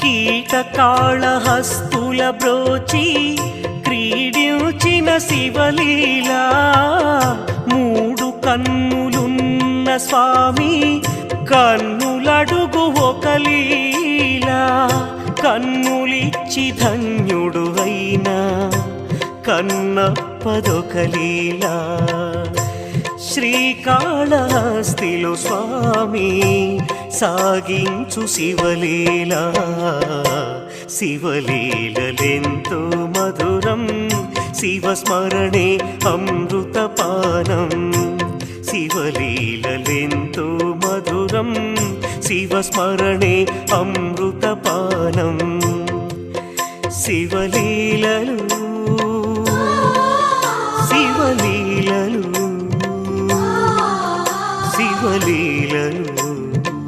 కీటకాళహస్తుల బ్రోచి క్రీడించిన శివలీలా మూడు కన్నులున్న స్వామి కన్నులడుగు ఒక లీలా కన్నులిచ్చి ధన్యుడు అయినా కన్నప్పదొక లీలా శ్రీకాళహస్తిలో స్వామి సాగించు శివలీలా శివలీలలెంతో మధురం శివస్మరణే అమృతపానం శివలీలలెంతో మధురం శివస్మరణే అమృతపానం శివలీలలు శివలీలలు శివలీలలు